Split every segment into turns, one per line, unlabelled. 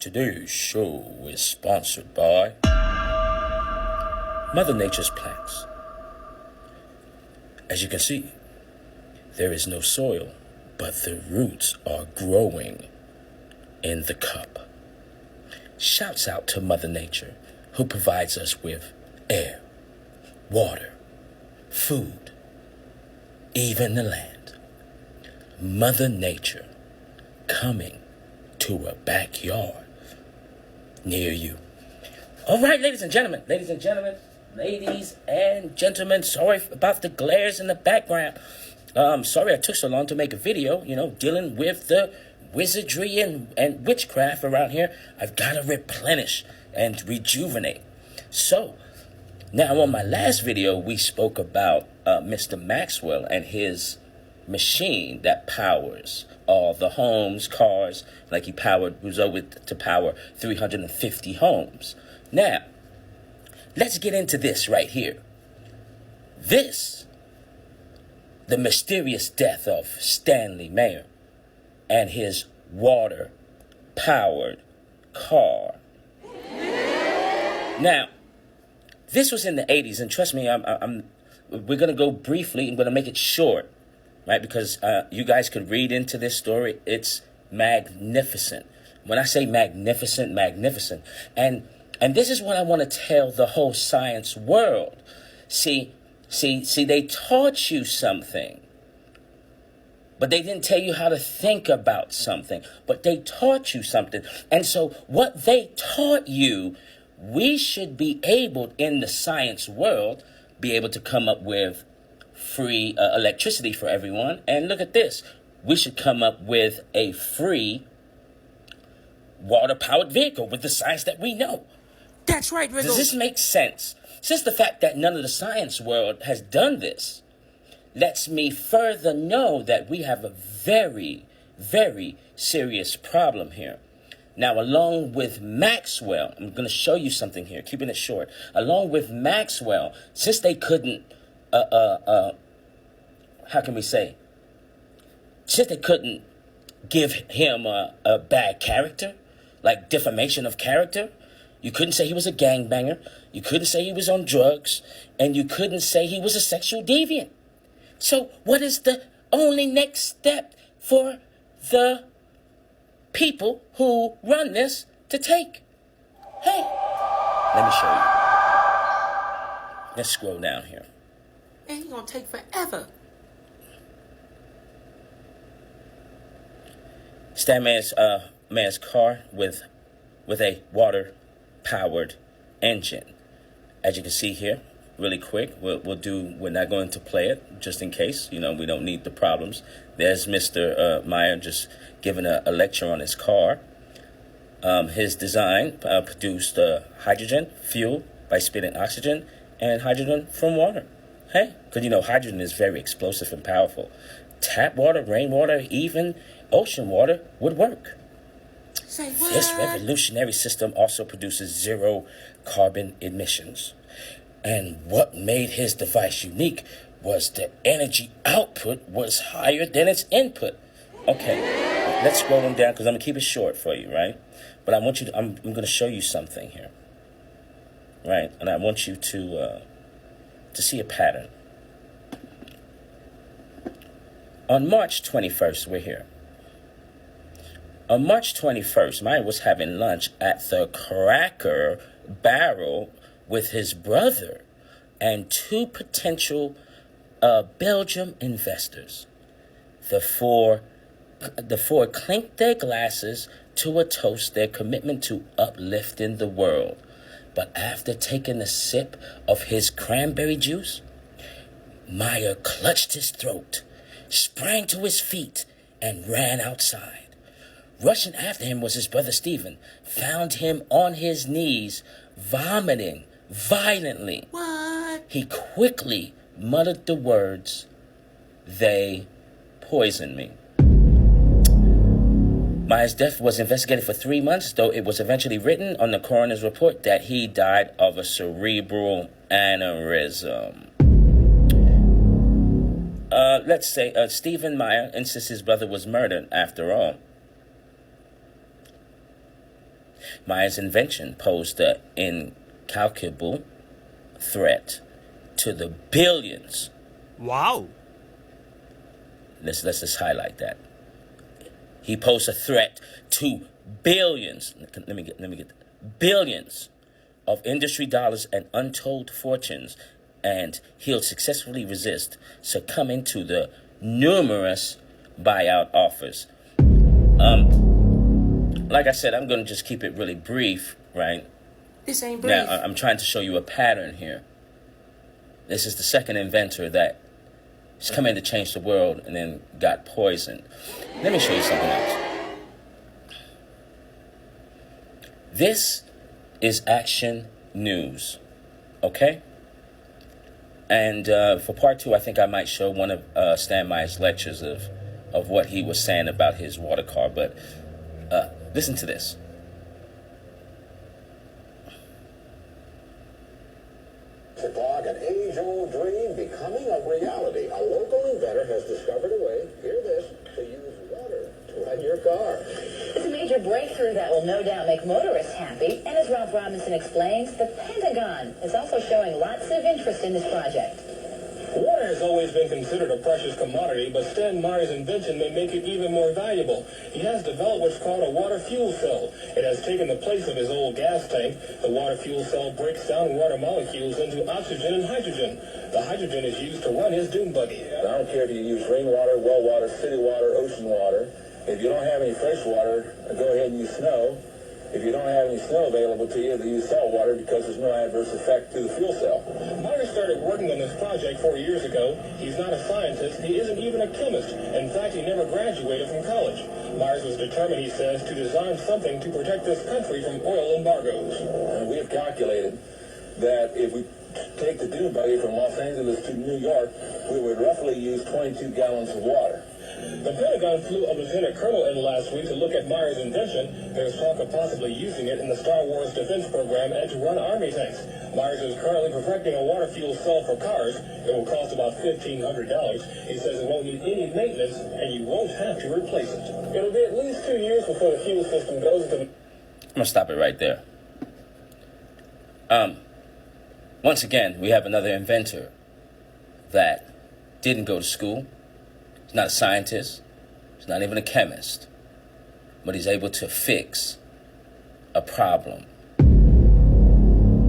Today's show is sponsored by Mother Nature's plants. As you can see, there is no soil, but the roots are growing in the cup. Shouts out to Mother Nature, who provides us with air, water, food, even the land. Mother Nature coming to a backyard near you. All right, ladies and gentlemen, sorry about the glares in the background. Sorry I took so long to make a video, dealing with the wizardry and witchcraft around here. I've got to replenish and rejuvenate. So, now on my last video, we spoke about Mr. Maxwell and his machine that powers all the homes, cars, like he was able to power 350 homes. Now, let's get into this right here. The mysterious death of Stanley Meyer and his water-powered car. Now, this was in the 80s, and trust me, we're going to go briefly. I'm going to make it short, right? Because you guys could read into this story. It's magnificent. When I say magnificent, magnificent. And this is what I want to tell the whole science world. See, they taught you something, but they didn't tell you how to think about something, but they taught you something. And so what they taught you, we should be able, in the science world, be able to come up with free electricity for everyone. And look at this. We should come up with a free water-powered vehicle with the science that we know. That's right, Riddle. Does this make sense? Since the fact that none of the science world has done this lets me further know that we have a very, very serious problem here. Now, along with Maxwell, I'm going to show you something here, keeping it short. Along with Maxwell, since they couldn't, since they couldn't give him a bad character, like defamation of character, you couldn't say he was a gangbanger, you couldn't say he was on drugs, and you couldn't say he was a sexual deviant. So what is the only next step for the people who run this to take? Hey, let me show you. Let's scroll down here.
And it's gonna take forever.
Stan Mayer's car with a water-powered engine. As you can see here, really quick, we're not going to play it just in case, we don't need the problems. There's Mr. Meyer just giving a lecture on his car. His design produced hydrogen fuel by spitting oxygen and hydrogen from water. Hey, because hydrogen is very explosive and powerful. Tap water, rainwater, even ocean water would work.
Say what?
This revolutionary system also produces zero carbon emissions. And what made his device unique was the energy output was higher than its input. Okay, let's scroll them down because I'm going to keep it short for you, right? But I'm going to show you something here, right? And I want you to see a pattern. On March 21st, we're here. On March 21st, Meyer was having lunch at the Cracker Barrel with his brother and two potential Belgium investors. The four clinked their glasses to a toast, their commitment to uplifting the world. But after taking a sip of his cranberry juice, Meyer clutched his throat, sprang to his feet, and ran outside. Rushing after him was his brother Stephen, found him on his knees, vomiting violently.
What?
He quickly muttered the words, "They poisoned me." Meyer's death was investigated for 3 months, though it was eventually written on the coroner's report that he died of a cerebral aneurysm. Let's say Stephen Meyer insists his brother was murdered after all. Meyer's invention posed an incalculable threat to the billions.
Wow.
Let's just highlight that. He posed a threat to billions. Let me get billions of industry dollars and untold fortunes, and he'll successfully resist succumbing to the numerous buyout offers. Like I said, I'm going to just keep it really brief, right?
This ain't brief.
Now, I'm trying to show you a pattern here. This is the second inventor that has come in to change the world and then got poisoned. Let me show you something else. This is Action News, okay? And for part 2, I think I might show one of Stan Meyer's lectures of what he was saying about his water car. But listen to this.
O'clock, an age-old dream becoming a reality. A local inventor has discovered a way, hear this, to use water to run your car.
It's a major breakthrough that will no doubt make motorists happy. And as Ralph Robinson explains, the Pentagon is also showing lots of interest in this project.
Water has always been considered a precious commodity, but Stan Meyer's invention may make it even more valuable. He has developed what's called a water fuel cell. It has taken the place of his old gas tank. The water fuel cell breaks down water molecules into oxygen and hydrogen. The hydrogen is used to run his dune buggy.
I don't care if you use rainwater, well water, city water, ocean water. If you don't have any fresh water, go ahead and use snow. If you don't have any snow available to you, they use salt water because there's no adverse effect to the fuel cell.
Meyer started working on this project 4 years ago. He's not a scientist. He isn't even a chemist. In fact, he never graduated from college. Myers was determined, he says, to design something to protect this country from oil embargoes.
We have calculated that if we take the dune buggy from Los Angeles to New York, we would roughly use 22 gallons of water.
The Pentagon flew a lieutenant colonel in last week to look at Meyer's invention. There's talk of possibly using it in the Star Wars defense program and to run army tanks. Myers is currently perfecting a water fuel cell for cars. It will cost about $1,500. He says it won't need any maintenance, and you won't have to replace it. It'll be at least 2 years before the fuel system goes into the...
I'm going to stop it right there. Once again, we have another inventor that didn't go to school. He's not a scientist. He's not even a chemist. But he's able to fix a problem.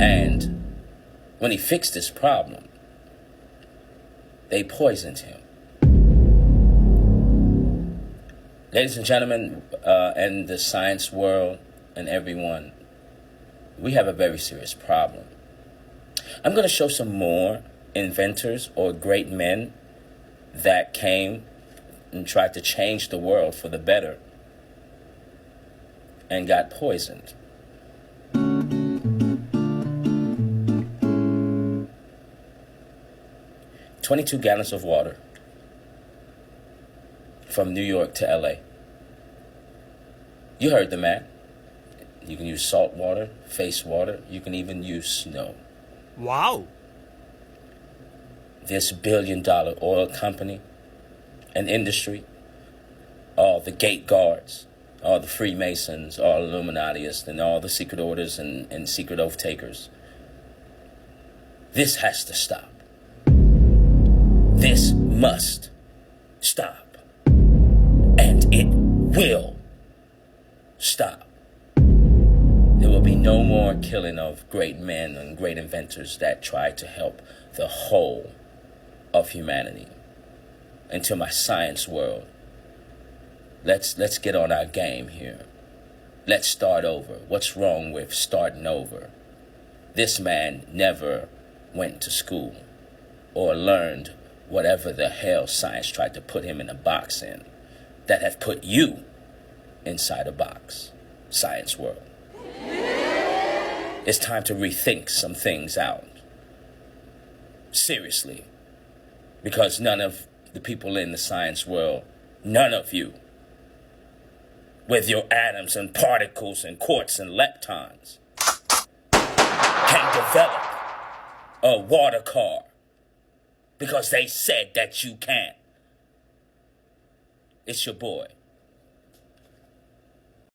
And when he fixed this problem, they poisoned him. Ladies and gentlemen, and the science world and everyone, we have a very serious problem. I'm going to show some more inventors or great men that came and tried to change the world for the better and got poisoned. "22 gallons of water from New York to LA. You heard the man. You can use salt water, face water. You can even use snow.
Wow.
This billion-dollar oil company and industry, all the gate guards, all the Freemasons, all Illuminatiists, and all the secret orders and secret oath takers. This has to stop. This must stop. And it will stop. There will be no more killing of great men and great inventors that try to help the whole of humanity. And to my science world, let's get on our game here. Let's start over. What's wrong with starting over? This man never went to school or learned whatever the hell science tried to put him in a box in, that have put you inside a box, science world. It's time to rethink some things out. Seriously. Because none of the people in the science world, none of you, with your atoms and particles and quarks and leptons, can develop a water car. Because they said that you can't. It's your boy,